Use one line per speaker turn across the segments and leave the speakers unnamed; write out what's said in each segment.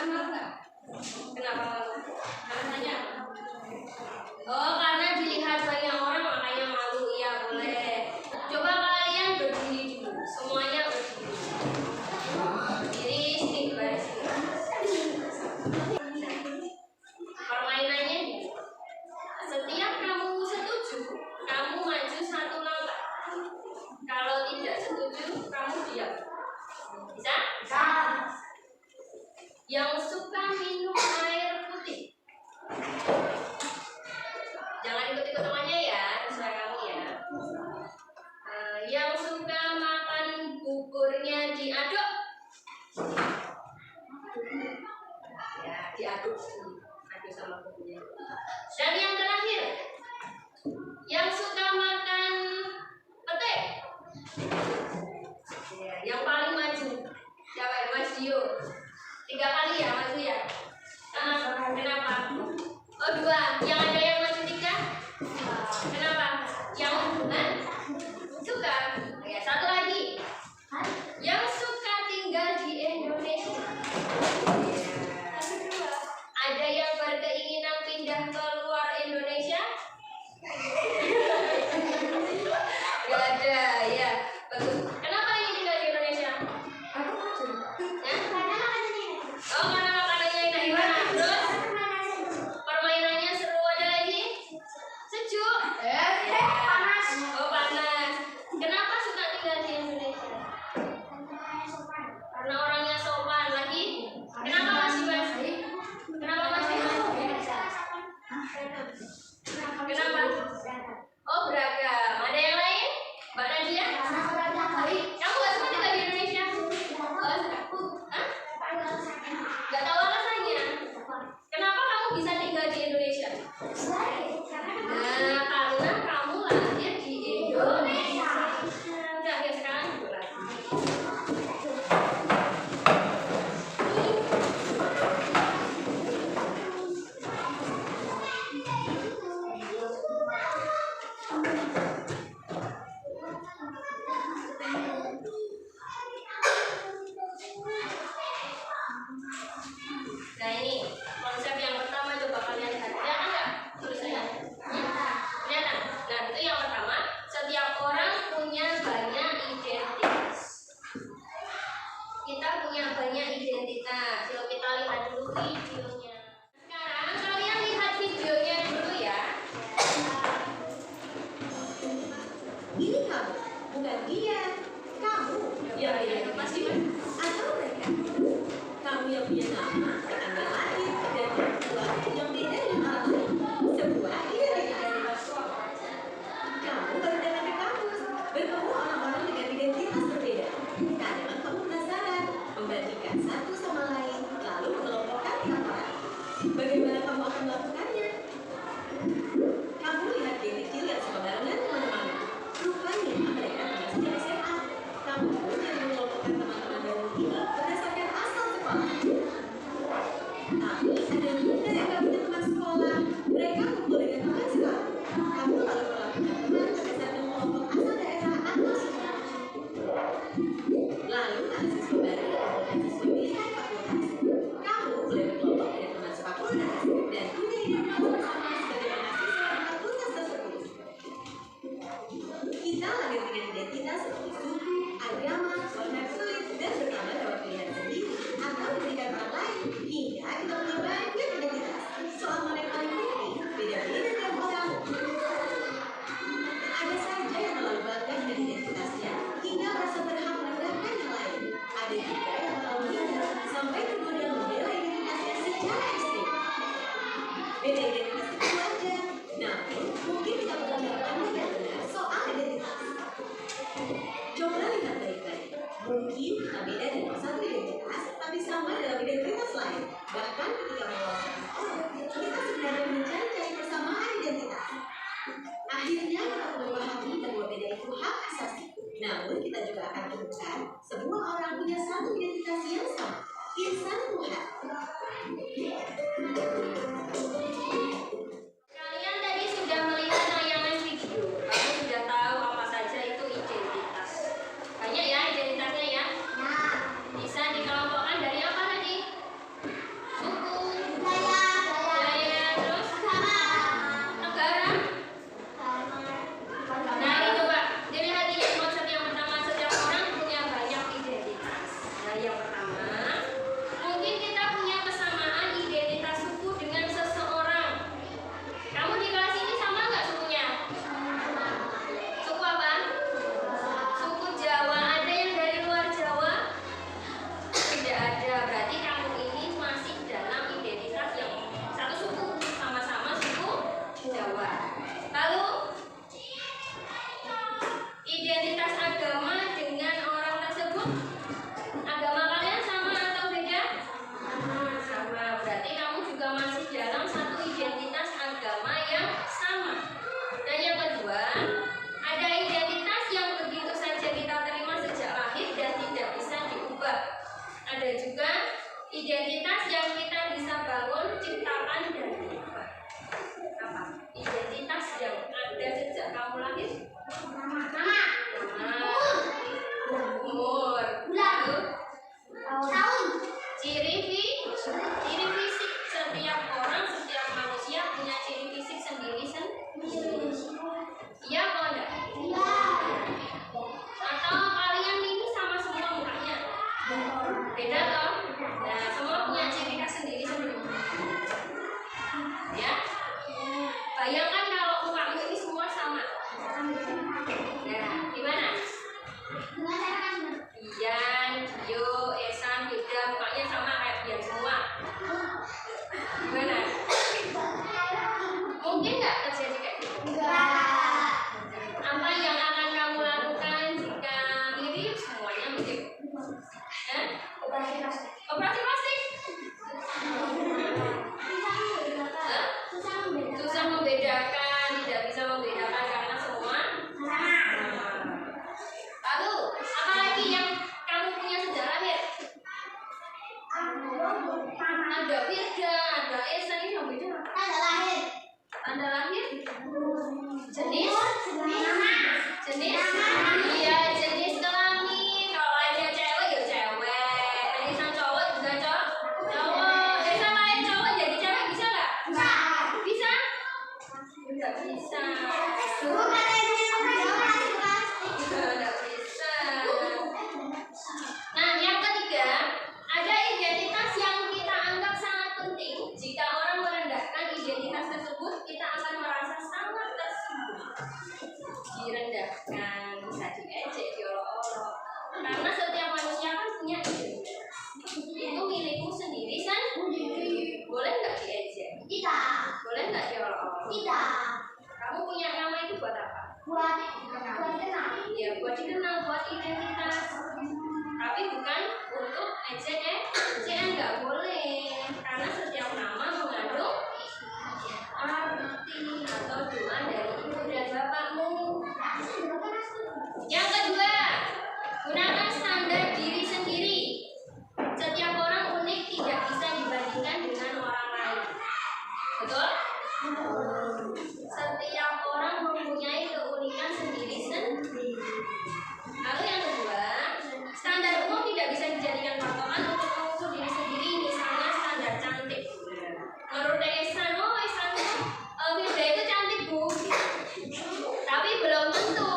malu nggak? Kenapa malu? Alasannya apa? Oh, karena dilihat banyak orang makanya malu. Iya, boleh. Coba kalian berdiri dulu. Semuanya berdiri. Berdiri, stick baris. Permainannya setiap kamu setuju, kamu maju satu langkah. Kalau tidak setuju, kamu diam. Bisa? Bisa. Yang suka minum air putih, jangan ikut-ikut temannya ya, sesuai kamu ya. Yang suka makan buburnya diaduk, ya diaduk, aduk sama buburnya. Dan yang terakhir, yang suka makan pete, ya, yang paling maju, siapa ya? Mas Dio. 3 kali ya maju ya. Kenapa? Oh 2. Yang ada yang maju 3. Kenapa? Yang suka. Ya, 1 lagi. Yang suka tinggal di Indonesia. Ada yang berkeinginan pindah ke luar Indonesia? Gak ada ya. Bagus. Kenapa ingin tinggal di Indonesia? Aku maju. Oh, karena makanannya enak. Gimana? Terus permainannya seru, ada lagi? Sejuk? Panas. Oh, panas. Kenapa suka tinggal di Indonesia? Karena orangnya sopan. Lagi? Kenapa Mas Dimas? Kenapa Mas Dimas? Kenapa? Oh, beragam. Ada yang lain? Mbak Nadia? Kamu gak suka tinggal di Indonesia? Oh, suka. Hah? Gak tahu alasannya. Kenapa kamu bisa tinggal di Indonesia? Nah, karena kamu lahir di Indonesia. Udah, ya sekarang duduk lagi. Nah, ini konsep yang pertama, coba kalian lihat. Kelihatan nggak tulisannya? Kelihatan? Nah, itu yang pertama. Setiap orang punya banyak identitas. Kita punya banyak identitas. Yuk kita lihat dulu videonya. Sekarang kalian lihat videonya dulu ya.
Ini kamu, bukan dia. Kamu yang beda
Masih
atau mereka. Kamu yang punya nama, tanggal lahir, dan orang tua yang beda dengan orang lain. Sebuah identitas. Kamu baru datang ke kampus, bertemu orang-orang dengan identitas berbeda. Kadang kamu penasaran, membandingkan satu sama lain, lalu mengelompokkan orang. Bagaimana kamu akan melakukannya? Kamu lihat geng kecil yang suka barengan kemana-mana. Rupanya mereka tinggal sejak SMA. Kamu pun yang mengelompokkan teman-teman baru ini berdasarkan asal sekolah. Tapi ada juga yang gak punya teman sekolah. Mereka kumpul dengan teman sekolah. Kamu lalu melakukan teman berdasarkan kelompok asal daerah atau sekolah. Lalu mahasiswa baru dan siswa pilihan fakultas. Kamu boleh berkelompok dengan teman sefakultas dan punya hidup bersama sebagai mahasiswa fakultas tersebut. Kita lahir dengan identitas seperti suku, agama, warna kulit, dan bertambah lewat pilihan sendiri atau diberikan orang lain hingga kita punya banyak identitas. Soal mana yang paling penting, beda-beda tiap orang. Ada saja yang terlalu bangga dengan identitasnya hingga merasa berhak merendahkan yang lain. Ada
Beda toh? Nah, semua punya ciri khas sendiri sebenarnya. Ya. Bayangkan kalau mukamu ini semua sama. Nah, gimana? Dian, Dio, Esan, beda mukanya sama kayak Dian semua. Gimana? Mungkin nggak terjadi kayak gitu? Apa yang akan kamu lakukan jika mirip semuanya mirip? Operasi plastik. Operasi plastik? Susah membedakan, tidak bisa membedakan karena semua sama. Lalu, apa lagi yang kamu punya sejak lahir? Ada Firda, ada Esa, ini yang beda. Tanda lahir? Jenis? Iya, jenis kelamin. Kalau lahirnya cewek ya cewek. Lahirnya cowok juga cowok. Esa lahir cowok jadi cewek bisa nggak? Bisa? Nggak bisa. Nggak bisa. Nah, yang ketiga, ada identitas yang kita anggap sangat penting. Jika orang merendahkan identitas tersebut, kita akan merasa sangat tersinggung. Direndahkan, bisa diejek, diolok-olok. Karena setiap manusia kan punya identitas. Itu milikmu sendiri kan? Boleh nggak diejek? Boleh nggak diolok-olok? Kamu punya nama itu buat apa? Ya, buat dikenal, buat identitas. Tapi bukan untuk ejek, nggak boleh. Karena setiap nama mengandung arti atau doa dari ibu dan bapakmu. Yang kedua, gunakan standar diri sendiri. Setiap orang unik, tidak bisa dibandingkan dengan orang lain. Betul? Setiap orang mempunyai keunikan sendiri-sendiri. Lalu yang kedua, standar umum tidak bisa dijadikan patokan untuk mengukur diri sendiri. Misalnya standar cantik. Menurut Esan, Firda itu cantik bu, tapi belum tentu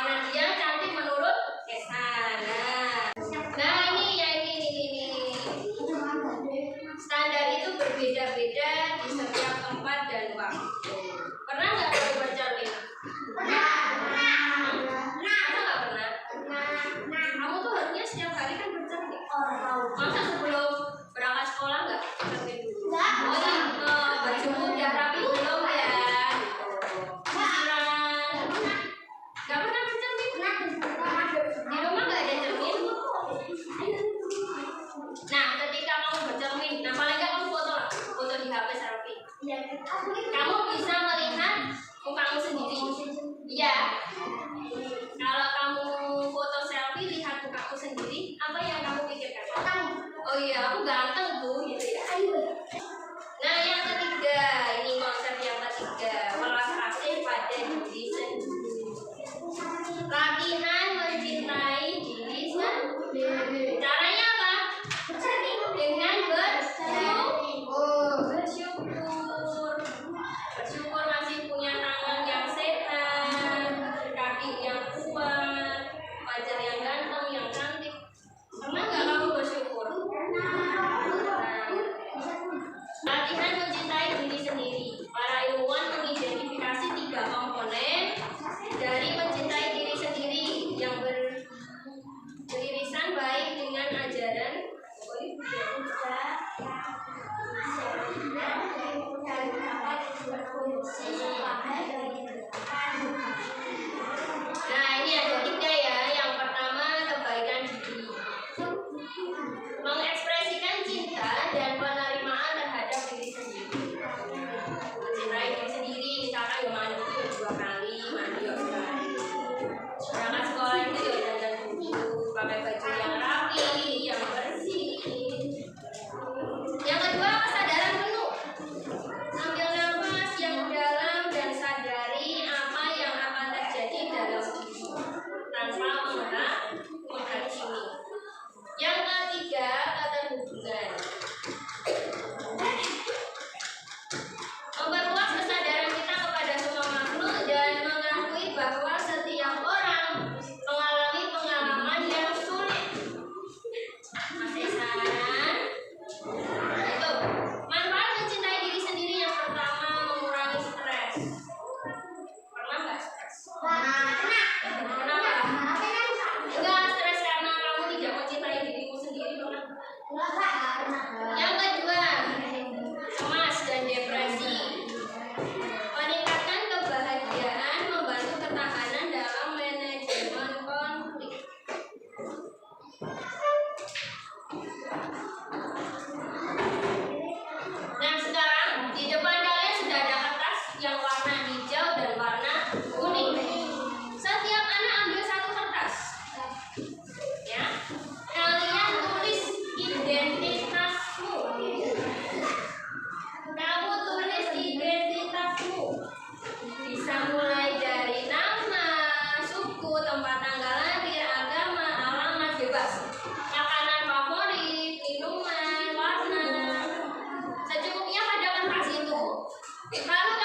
Nadia cantik menurut Esan. Nah ini standar itu berbeda-beda di setiap tempat dan waktu. Pernah nggak kamu bercermin? Masa nggak pernah? Kamu tuh harusnya setiap hari kan bercermin. Masa sebelum berangkat sekolah nggak bercermin dulu? Bajumu udah rapi belum ya? Nggak pernah bercermin? Di rumah nggak ada cermin? Nah, ketika kamu bercermin, nah paling nggak kamu foto di HP selfie. Kamu bisa melihat mukamu sendiri. Iya. Kalau kamu foto selfie lihat mukamu sendiri, apa yang kamu pikirkan? Oh iya, aku ganteng bu, gitu ya. Nah, yang ketiga, ini konsep yang ketiga, welas asih pada diri sendiri. Latihan mencintai diri sendiri. Caranya apa? Dengan bersyukur. Bersyukur masih punya tangan yang sehat, Kalau